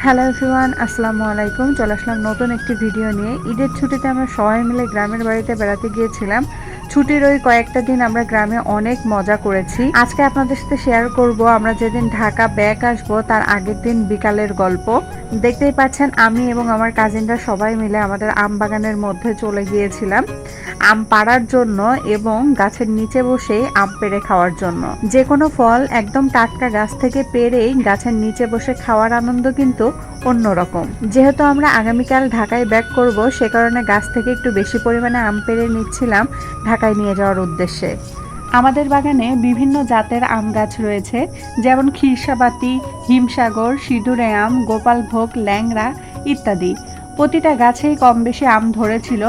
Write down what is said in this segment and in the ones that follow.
Hello everyone, আসসালামু আলাইকুম। চলে আসলাম নতুন একটি ভিডিও নিয়ে। ঈদের ছুটিতে আমরা সবাই মিলে গ্রামের বাড়িতে বেড়াতে গিয়েছিলাম। ছুটির ওই কয়েকটা দিন আমরা গ্রামে অনেক মজা করেছি। আজকে আপনাদের সাথে শেয়ার করব আমরা যেদিন ঢাকা ব্যাক আসবো তার আগের দিন বিকালের গল্প। দেখতেই পাচ্ছেন আমি এবং আমার কাজিনরা সবাই মিলে আমাদের আম বাগানের মধ্যে চলে গিয়েছিলাম আম পাড়ার জন্য এবং গাছের নিচে বসে আম পেড়ে খাওয়ার জন্য। যে কোনো ফল একদম টাটকা গাছ থেকে পেড়েই গাছের নিচে বসে খাওয়ার আনন্দ কিন্তু অন্যরকম। যেহেতু আমরা আগামীকাল ঢাকায় ব্যাক করব, সে কারণে গাছ থেকে একটু বেশি পরিমাণে আম পেড়ে নিচ্ছিলাম ঢাকায় নিয়ে যাওয়ার উদ্দেশ্যে। আমাদের বাগানে বিভিন্ন জাতের আম গাছ রয়েছে, যেমন খিরসাবাতি, হিমসাগর, সিঁদুরে আম, গোপালভোগ, ল্যাংড়া ইত্যাদি। প্রতিটা গাছেই কম বেশি আম ধরেছিল।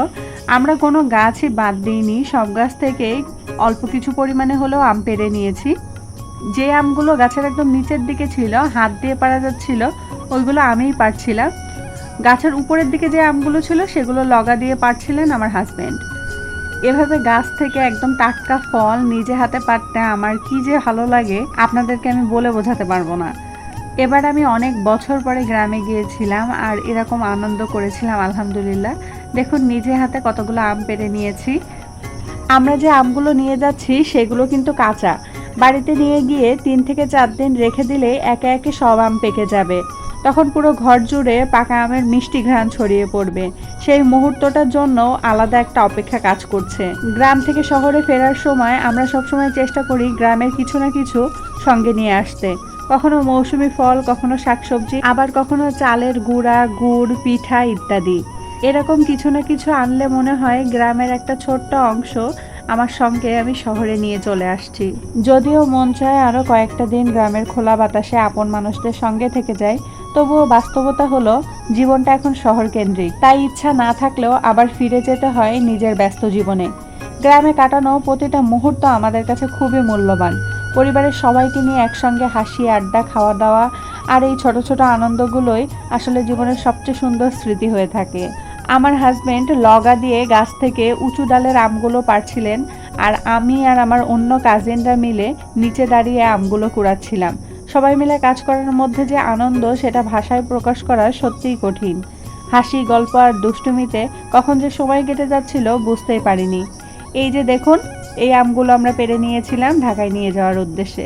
আমরা কোনো গাছই বাদ দিইনি, সব গাছ থেকেই অল্প কিছু পরিমাণে হলেও আম পেড়ে নিয়েছি। যে আমগুলো গাছের একদম নিচের দিকে ছিল, হাত দিয়ে পাড়া যাচ্ছিল, ওইগুলো আমিই পাড়ছিলাম। গাছের উপরের দিকে যে আমগুলো ছিল সেগুলো লগা দিয়ে পাড়ছিলেন আমার হাজব্যান্ড। এভাবে গাছ থেকে একদম টাটকা ফল নিজে হাতে পাড়তে আমার কি যে ভালো লাগে আপনাদেরকে আমি বলে বোঝাতে পারবো না। এবার আমি অনেক বছর পরে গ্রামে গিয়েছিলাম আর এরকম আনন্দ করেছিলাম আলহামদুলিল্লাহ। দেখুন নিজে হাতে কতগুলো আম পেড়ে নিয়েছি। আমরা যে আমগুলো নিয়ে যাচ্ছি সেগুলো কিন্তু কাঁচা। বাড়িতে নিয়ে গিয়ে 3 থেকে 4 দিন রেখে দিলে একে একে সব আম পেকে যাবে। তখন পুরো ঘর জুড়ে পাকা আমের মিষ্টি ঘ্রাণ ছড়িয়ে পড়বে। সেই মুহূর্তটার জন্য আলাদা একটা অপেক্ষা কাজ করছে। গ্রাম থেকে শহরে ফেরার সময় আমরা সবসময় চেষ্টা করি গ্রামের কিছু না কিছু সঙ্গে নিয়ে আসতে। কখনো মৌসুমি ফল, কখনো শাকসবজি, আবার কখনো চালের গুঁড়া, গুড়, পিঠা ইত্যাদি। এরকম কিছু না কিছু আনলে মনে হয় গ্রামের একটা ছোট্ট অংশ আমার সঙ্গে আমি শহরে নিয়ে চলে আসছি। যদিও মন চায় আরও কয়েকটা দিন গ্রামের খোলা বাতাসে আপন মানুষদের সঙ্গে থেকে যায়, তবুও বাস্তবতা হলো জীবনটা এখন শহর কেন্দ্রিক। তাই ইচ্ছা না থাকলেও আবার ফিরে যেতে হয় নিজের ব্যস্ত জীবনে। গ্রামে কাটানো প্রতিটা মুহূর্ত আমাদের কাছে খুবই মূল্যবান। পরিবারের সবাইকে নিয়ে একসঙ্গে হাসি, আড্ডা, খাওয়া দাওয়া আর এই ছোট ছোট আনন্দগুলোই আসলে জীবনের সবচেয়ে সুন্দর স্মৃতি হয়ে থাকে। আমার হাজবেন্ড লগা দিয়ে গাছ থেকে উঁচু ডালের আমগুলো পাড়ছিলেন, আর আমি আর আমার অন্য কাজিনরা মিলে নিচে দাঁড়িয়ে আমগুলো কুড়াচ্ছিলাম। সবাই মিলে কাজ করার মধ্যে যে আনন্দ, সেটা ভাষায় প্রকাশ করা সত্যিই কঠিন। হাসি, গল্প আর দুষ্টুমিতে কখন যে সময় কেটে যাচ্ছিল বুঝতেই পারিনি। এই যে দেখুন, এই আমগুলো আমরা পেড়ে নিয়েছিলাম ঢাকায় নিয়ে যাওয়ার উদ্দেশ্যে।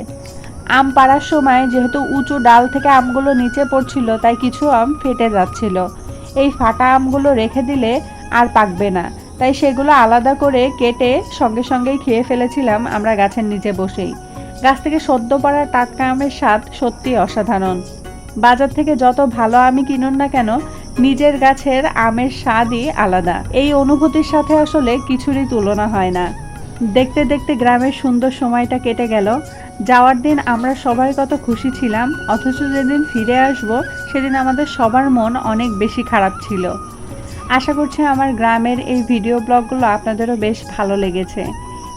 আম পাড়ার সময় যেহেতু উঁচু ডাল থেকে আমগুলো নিচে পড়ছিল, তাই কিছু আম ফেটে যাচ্ছিল। এই ফাটা আমগুলো রেখে দিলে আর পাকবে না, তাই সেগুলো আলাদা করে কেটে সঙ্গে সঙ্গেই খেয়ে ফেলেছিলাম আমরা গাছের নিচে বসেই। গাছ থেকে সদ্য পাড়া টাটকা আমের স্বাদ সত্যি অসাধারণ। বাজার থেকে যত ভালো আমই কিনুন না কেন, নিজের গাছের আমের স্বাদই আলাদা। এই অনুভূতির সাথে আসলে কিছুরই তুলনা হয় না। দেখতে দেখতে গ্রামের সুন্দর সময়টা কেটে গেল। যাওয়ার দিন আমরা সবাই কত খুশি ছিলাম, অথচ যেদিন ফিরে আসব সেদিন আমাদের সবার মন অনেক বেশি খারাপ ছিল। আশা করছি আমার গ্রামের এই ভিডিও ব্লগগুলো আপনাদেরও বেশ ভালো লেগেছে।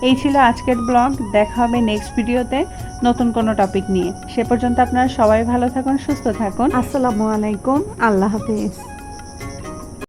এই ছিল আজকের ব্লগ। দেখা হবে নেক্সট ভিডিওতে নতুন কোনো টপিক নিয়ে। সে পর্যন্ত আপনারা সবাই ভালো থাকুন, সুস্থ থাকুন। আসসালামু আলাইকুম, আল্লাহ হাফিজ।